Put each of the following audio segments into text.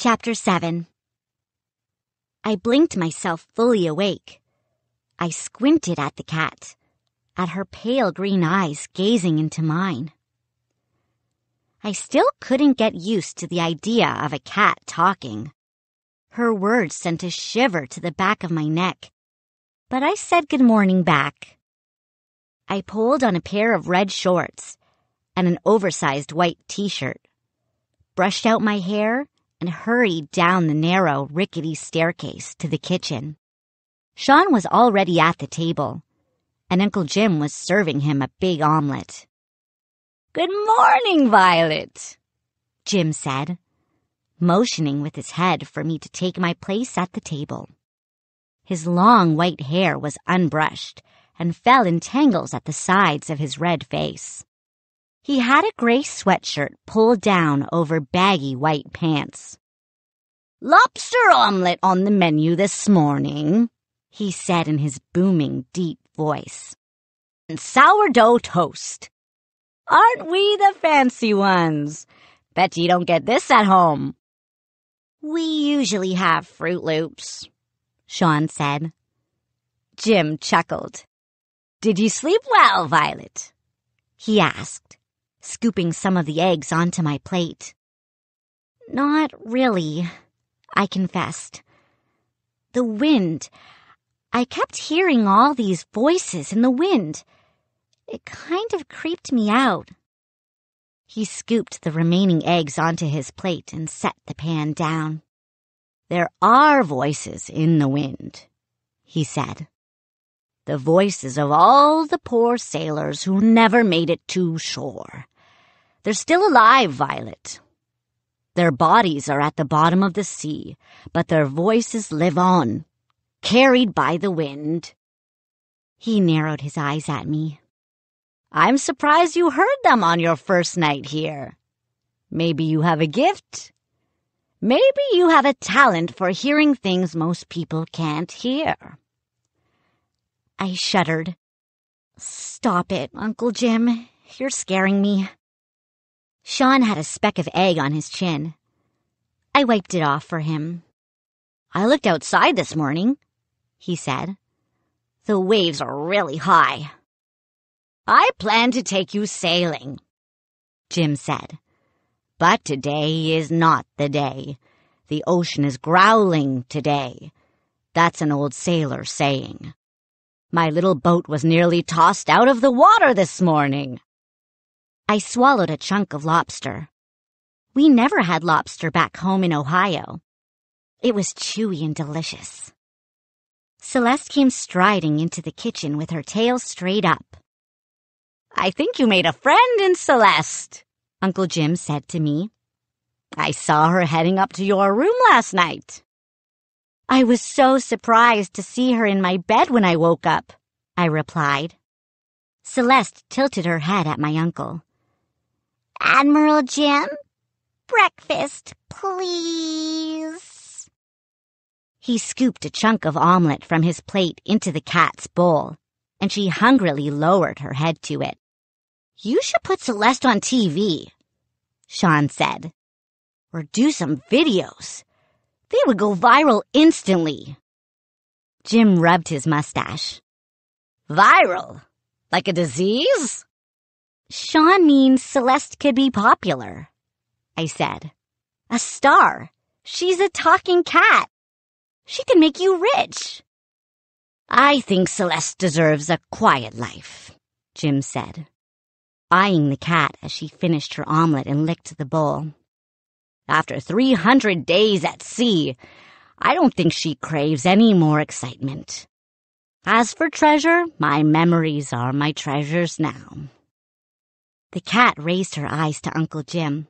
Chapter 7. I blinked myself fully awake. I squinted at the cat, at her pale green eyes gazing into mine. I still couldn't get used to the idea of a cat talking. Her words sent a shiver to the back of my neck, but I said good morning back. I pulled on a pair of red shorts and an oversized white t-shirt, brushed out my hair, and hurried down the narrow, rickety staircase to the kitchen. Sean was already at the table, and Uncle Jim was serving him a big omelet. "Good morning, Violet," Jim said, motioning with his head for me to take my place at the table. His long white hair was unbrushed and fell in tangles at the sides of his red face. He had a gray sweatshirt pulled down over baggy white pants. "Lobster omelet on the menu this morning," he said in his booming, deep voice. "And sourdough toast. Aren't we the fancy ones? Bet you don't get this at home." "We usually have Fruit Loops," Sean said. Jim chuckled. "Did you sleep well, Violet?" he asked, scooping some of the eggs onto my plate. "Not really," I confessed. "The wind. I kept hearing all these voices in the wind. It kind of creeped me out." He scooped the remaining eggs onto his plate and set the pan down. "There are voices in the wind," he said. "The voices of all the poor sailors who never made it to shore. They're still alive, Violet. Their bodies are at the bottom of the sea, but their voices live on, carried by the wind." He narrowed his eyes at me. "I'm surprised you heard them on your first night here. Maybe you have a gift. Maybe you have a talent for hearing things most people can't hear." I shuddered. "Stop it, Uncle Jim. You're scaring me." Sean had a speck of egg on his chin. I wiped it off for him. "I looked outside this morning," he said. "The waves are really high." "I plan to take you sailing," Jim said. "But today is not the day. The ocean is growling today. That's an old sailor saying. My little boat was nearly tossed out of the water this morning." I swallowed a chunk of lobster. We never had lobster back home in Ohio. It was chewy and delicious. Celeste came striding into the kitchen with her tail straight up. "I think you made a friend in Celeste," Uncle Jim said to me. "I saw her heading up to your room last night." "I was so surprised to see her in my bed when I woke up," I replied. Celeste tilted her head at my uncle. "Admiral Jim, breakfast, please." He scooped a chunk of omelet from his plate into the cat's bowl, and she hungrily lowered her head to it. "You should put Celeste on TV," Sean said. "Or do some videos. They would go viral instantly." Jim rubbed his mustache. "Viral? Like a disease?" "Sean means Celeste could be popular," I said. "A star. She's a talking cat. She can make you rich." "I think Celeste deserves a quiet life," Jim said, eyeing the cat as she finished her omelet and licked the bowl. "After 300 days at sea, I don't think she craves any more excitement. As for treasure, my memories are my treasures now." The cat raised her eyes to Uncle Jim.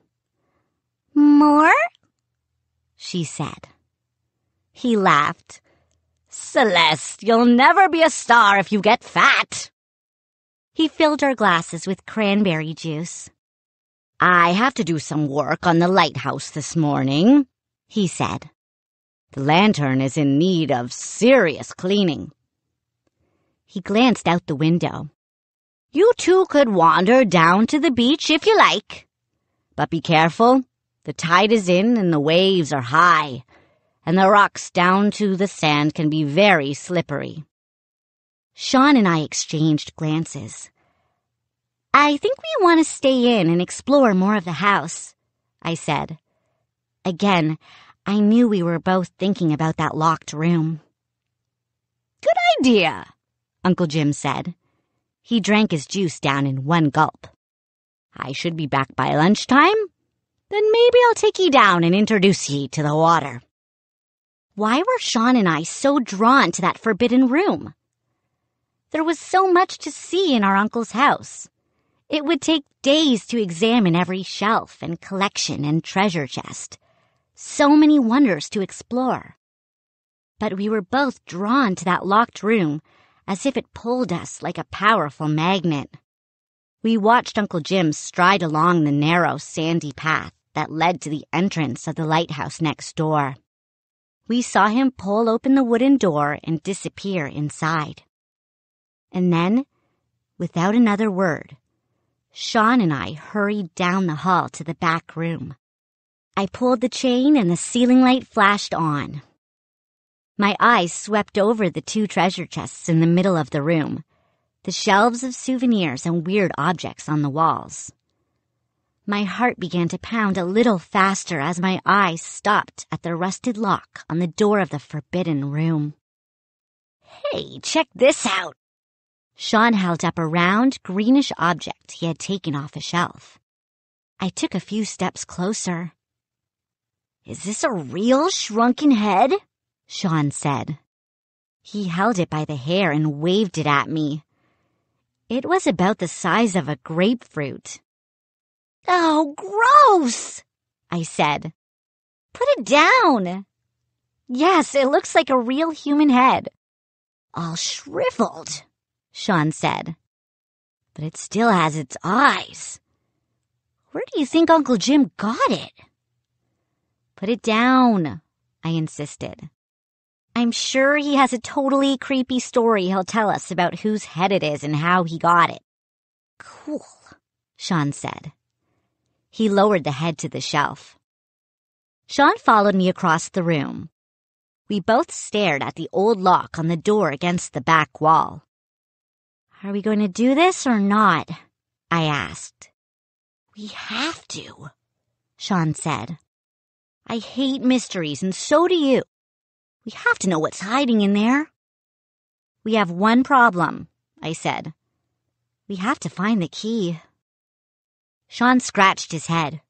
"More?" she said. He laughed. "Celeste, you'll never be a star if you get fat." He filled our glasses with cranberry juice. "I have to do some work on the lighthouse this morning," he said. "The lantern is in need of serious cleaning." He glanced out the window. "You two could wander down to the beach if you like. But be careful. The tide is in and the waves are high, and the rocks down to the sand can be very slippery." Sean and I exchanged glances. "I think we want to stay in and explore more of the house," I said. Again, I knew we were both thinking about that locked room. "Good idea," Uncle Jim said. He drank his juice down in one gulp. "I should be back by lunchtime. Then maybe I'll take ye down and introduce ye to the water." Why were Sean and I so drawn to that forbidden room? There was so much to see in our uncle's house. It would take days to examine every shelf and collection and treasure chest. So many wonders to explore. But we were both drawn to that locked room as if it pulled us like a powerful magnet. We watched Uncle Jim stride along the narrow, sandy path that led to the entrance of the lighthouse next door. We saw him pull open the wooden door and disappear inside. And then, without another word, Sean and I hurried down the hall to the back room. I pulled the chain and the ceiling light flashed on. My eyes swept over the 2 treasure chests in the middle of the room, the shelves of souvenirs and weird objects on the walls. My heart began to pound a little faster as my eyes stopped at the rusted lock on the door of the forbidden room. "Hey, check this out!" Sean held up a round, greenish object he had taken off a shelf. I took a few steps closer. "Is this a real shrunken head?" Sean said. He held it by the hair and waved it at me. It was about the size of a grapefruit. "Oh, gross!" I said. "Put it down." "Yes, it looks like a real human head." "All shriveled," Sean said. "But it still has its eyes. Where do you think Uncle Jim got it?" "Put it down," I insisted. "I'm sure he has a totally creepy story he'll tell us about whose head it is and how he got it." "Cool," Sean said. He lowered the head to the shelf. Sean followed me across the room. We both stared at the old lock on the door against the back wall. "Are we going to do this or not?" I asked. "We have to," Sean said. "I hate mysteries, and so do you. We have to know what's hiding in there." "We have one problem," I said. "We have to find the key." Sean scratched his head.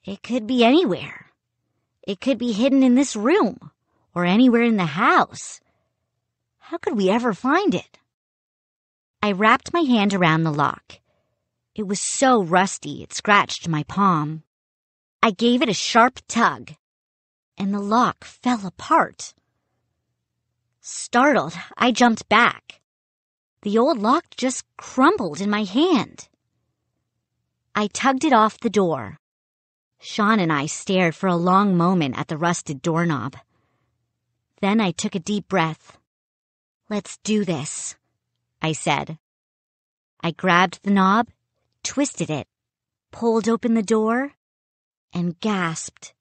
"It could be anywhere. It could be hidden in this room, or anywhere in the house. How could we ever find it?" I wrapped my hand around the lock. It was so rusty it scratched my palm. I gave it a sharp tug, and the lock fell apart. Startled, I jumped back. The old lock just crumbled in my hand. I tugged it off the door. Sean and I stared for a long moment at the rusted doorknob. Then I took a deep breath. "Let's do this," I said. I grabbed the knob, twisted it, pulled open the door, and gasped.